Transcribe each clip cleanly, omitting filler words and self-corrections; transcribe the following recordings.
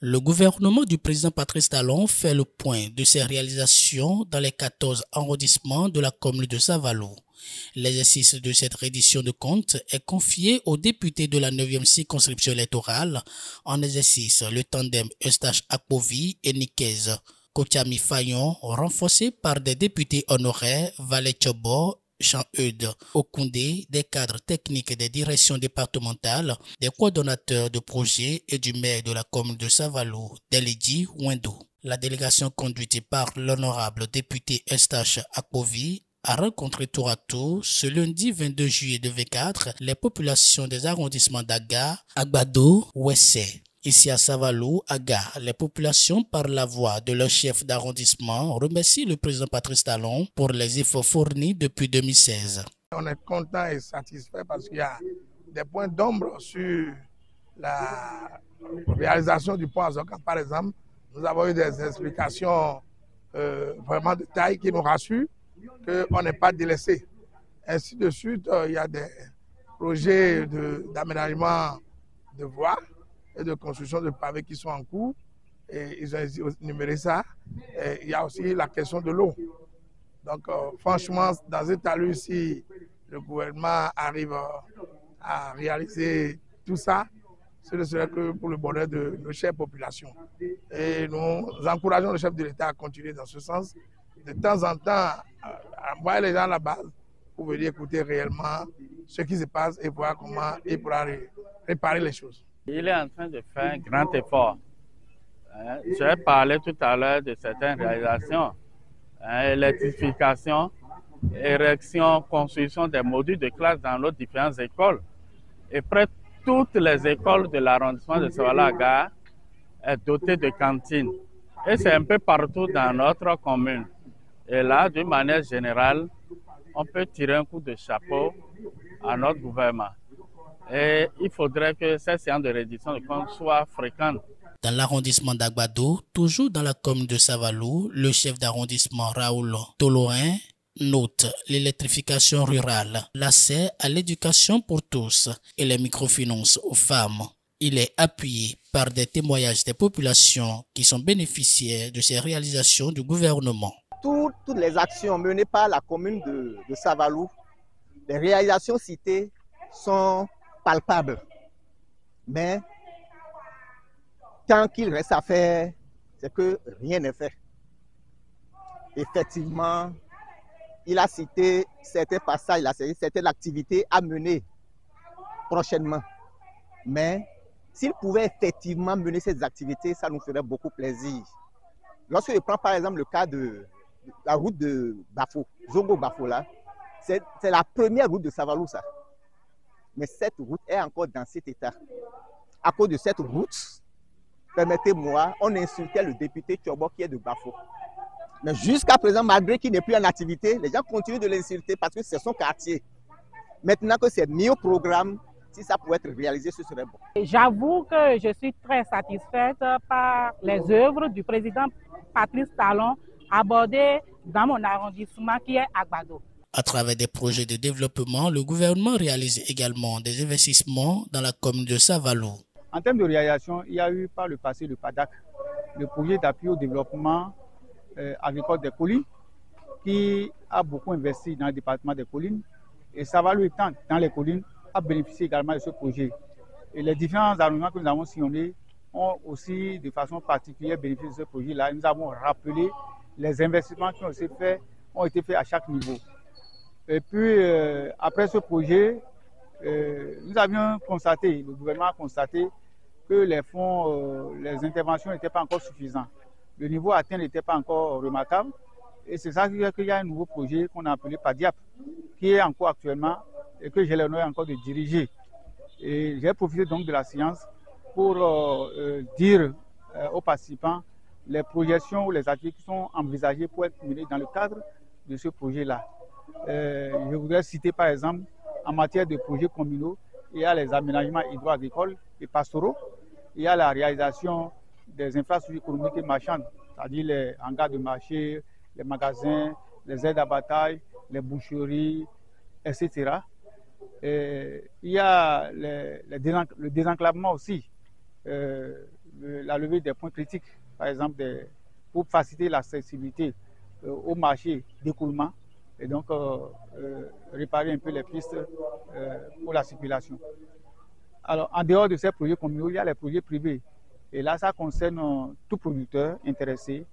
Le gouvernement du président Patrice Talon fait le point de ses réalisations dans les 14 arrondissements de la commune de Savalou. L'exercice de cette reddition de comptes est confié au député de la 9e circonscription électorale en exercice, le tandem Eustache Akpovi et Nikez Kotiami Fayon, renforcé par des députés honoraires Valet Chobo, Jean-Eudes Okoundé, des cadres techniques des directions départementales, des coordonnateurs de projets et du maire de la commune de Savalou, Delidi Wendo. La délégation conduite par l'honorable député Eustache Akpovi a rencontré tour à tour ce lundi 22 juillet 2024 les populations des arrondissements d'Aga, Agbado, Ouessé. Ici à Savalou, Aga, les populations par la voix de leur chef d'arrondissement remercient le président Patrice Talon pour les efforts fournis depuis 2016. On est content et satisfait parce qu'il y a des points d'ombre sur la réalisation du pont Azoka. Par exemple, nous avons eu des explications vraiment de taille qui nous rassurent qu'on n'est pas délaissé. Ainsi de suite, il y a des projets d'aménagement de voies et de construction de pavés qui sont en cours. Et ils ont énuméré ça. Et il y a aussi la question de l'eau. Donc, franchement, dans un talus, si le gouvernement arrive à réaliser tout ça, ce ne serait que pour le bonheur de nos chères populations. Et nous encourageons le chef de l'État à continuer dans ce sens. De temps en temps, envoyer les gens à la base pour venir écouter réellement ce qui se passe et voir comment il pourra réparer les choses. Il est en train de faire un grand effort. J'ai parlé tout à l'heure de certaines réalisations. Électrification, érection, construction des modules de classe dans nos différentes écoles. Et près toutes les écoles de l'arrondissement de Savalou-Aga sont dotées de cantines. Et c'est un peu partout dans notre commune. Et là, d'une manière générale, on peut tirer un coup de chapeau à notre gouvernement. Et il faudrait que cette séance de reddition de comptes soit fréquente. Dans l'arrondissement d'Agbado, toujours dans la commune de Savalou, le chef d'arrondissement Raoul Tolorin note l'électrification rurale, l'accès à l'éducation pour tous et les microfinances aux femmes. Il est appuyé par des témoignages des populations qui sont bénéficiaires de ces réalisations du gouvernement. Toutes les actions menées par la commune de Savalou, les réalisations citées sont palpables. Mais tant qu'il reste à faire, c'est que rien n'est fait. Effectivement, il a cité certains passages, il a cité certaines activités à mener prochainement. Mais s'il pouvait effectivement mener ces activités, ça nous ferait beaucoup plaisir. Lorsque je prends par exemple le cas de la route de Bafo, Zongo-Bafo là, c'est la première route de Savalou ça. Mais cette route est encore dans cet état. À cause de cette route, permettez-moi, on insultait le député Chobo qui est de Bafo. Mais jusqu'à présent, malgré qu'il n'est plus en activité, les gens continuent de l'insulter parce que c'est son quartier. Maintenant que c'est mis au programme, si ça pouvait être réalisé, ce serait bon. J'avoue que je suis très satisfaite par les œuvres du président Patrice Talon abordées dans mon arrondissement qui est Agbado. À travers des projets de développement, le gouvernement réalise également des investissements dans la commune de Savalou. En termes de réalisation, il y a eu par le passé le PADAC, le projet d'appui au développement agricole des collines, qui a beaucoup investi dans le département des collines. Et Savalou étant dans les collines, a bénéficié également de ce projet. Et les différents arrondissements que nous avons sillonnés ont aussi de façon particulière bénéficié de ce projet-là. Nous avons rappelé les investissements qui ont été faits à chaque niveau. Et puis, après ce projet, nous avions constaté, le gouvernement a constaté que les fonds, les interventions n'étaient pas encore suffisantes. Le niveau atteint n'était pas encore remarquable. Et c'est ça qui fait qu'il y a un nouveau projet qu'on a appelé PADIAP, qui est en cours actuellement et que j'ai l'honneur encore de diriger. Et j'ai profité donc de la séance pour dire aux participants les projections ou les activités qui sont envisagées pour être menées dans le cadre de ce projet-là. Je voudrais citer par exemple, en matière de projets communaux, il y a les aménagements hydro-agricoles et pastoraux, il y a la réalisation des infrastructures économiques et marchandes, c'est-à-dire les hangars de marché, les magasins, les aides d'abattage, les boucheries, etc. Et il y a le désenclavement aussi. la levée des points critiques, par exemple pour faciliter l'accessibilité au marché d'écoulement et donc réparer un peu les pistes pour la circulation. Alors, en dehors de ces projets communaux, il y a les projets privés. Et là, ça concerne tout producteur intéressé,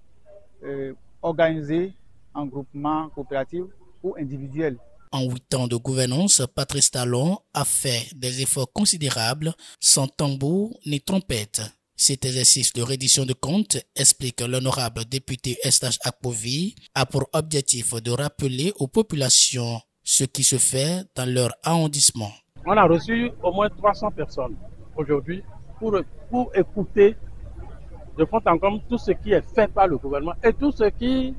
organisé en groupement coopératif ou individuel. En 8 ans de gouvernance, Patrice Talon a fait des efforts considérables sans tambour ni trompette. Cet exercice de reddition de comptes, explique l'honorable député Eustache Akpovi, a pour objectif de rappeler aux populations ce qui se fait dans leur arrondissement. On a reçu au moins 300 personnes aujourd'hui pour écouter de fond en comble tout ce qui est fait par le gouvernement et tout ce qui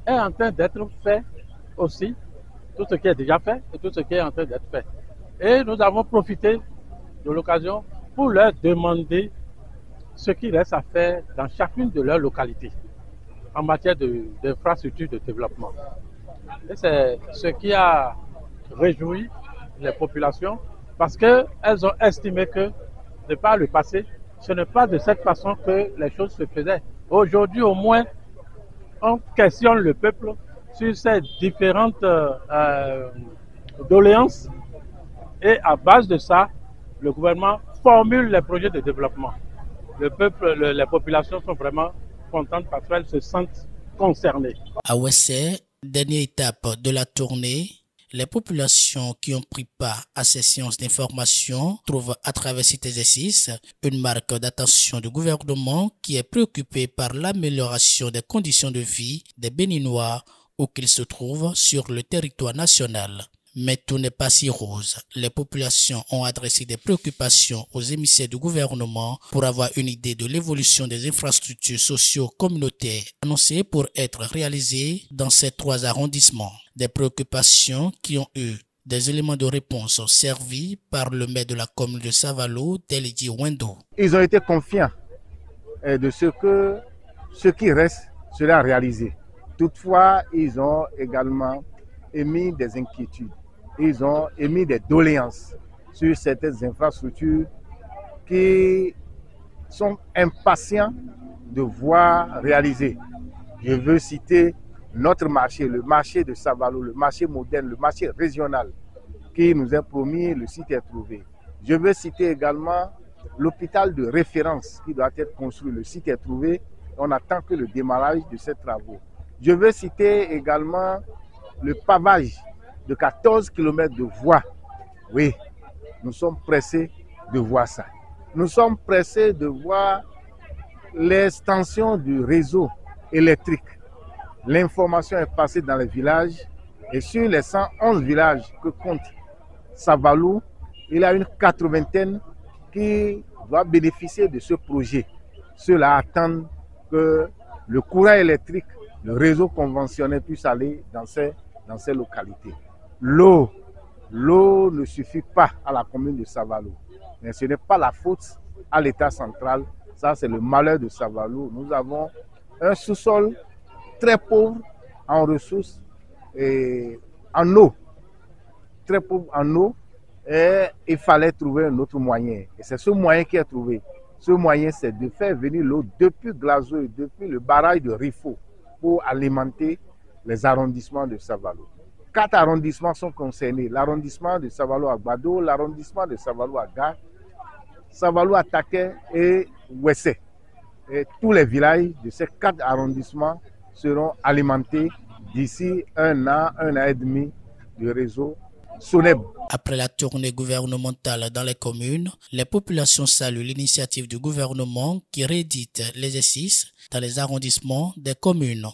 est en train d'être fait aussi, tout ce qui est déjà fait et tout ce qui est en train d'être fait. Et nous avons profité de l'occasion pour leur demander ce qui reste à faire dans chacune de leurs localités en matière d'infrastructures de développement. Et c'est ce qui a réjoui les populations parce qu'elles ont estimé que, de par le passé, ce n'est pas de cette façon que les choses se faisaient. Aujourd'hui, au moins, on questionne le peuple sur ces différentes doléances et à base de ça, le gouvernement formule les projets de développement. Le peuple, les populations sont vraiment contentes parce qu'elles se sentent concernées. À Ouessé, dernière étape de la tournée, les populations qui ont pris part à ces séances d'information trouvent à travers cet exercice une marque d'attention du gouvernement qui est préoccupé par l'amélioration des conditions de vie des Béninois où qu'ils se trouvent sur le territoire national. Mais tout n'est pas si rose. Les populations ont adressé des préoccupations aux émissaires du gouvernement pour avoir une idée de l'évolution des infrastructures socio-communautaires annoncées pour être réalisées dans ces 3 arrondissements. Des préoccupations qui ont eu des éléments de réponse servis par le maire de la commune de Savalo, Delidji Wendo. Ils ont été confiants de ce qui reste sera réalisé. Toutefois, ils ont également émis des inquiétudes. Ils ont émis des doléances sur certaines infrastructures qui sont impatients de voir réaliser. Je veux citer notre marché, le marché de Savalo, le marché moderne, le marché régional qui nous est promis, le site est trouvé. Je veux citer également l'hôpital de référence qui doit être construit, le site est trouvé, on attend que le démarrage de ces travaux. Je veux citer également le pavage de 14 km de voies. Oui, nous sommes pressés de voir ça. Nous sommes pressés de voir l'extension du réseau électrique. L'information est passée dans les villages et sur les 111 villages que compte Savalo, il y a une 80aine qui doit bénéficier de ce projet. Ceux-là attendent que le courant électrique, le réseau conventionnel puisse aller dans ces localités. L'eau ne suffit pas à la commune de Savalo. Mais ce n'est pas la faute à l'État central. Ça, c'est le malheur de Savalo. Nous avons un sous-sol très pauvre en ressources et en eau. Très pauvre en eau. Et il fallait trouver un autre moyen. Et c'est ce moyen qui est trouvé. Ce moyen, c'est de faire venir l'eau depuis Glazo et depuis le barrage de Rifo pour alimenter les arrondissements de Savalo. 4 arrondissements sont concernés. L'arrondissement de Savalo-Agbado, l'arrondissement de Savalo-Aga, Savalo-Ataké et Ouessé. Et tous les villages de ces 4 arrondissements seront alimentés d'ici 1 an, 1 an et demi du réseau SONEB. Après la tournée gouvernementale dans les communes, les populations saluent l'initiative du gouvernement qui réédite l'exercice dans les arrondissements des communes.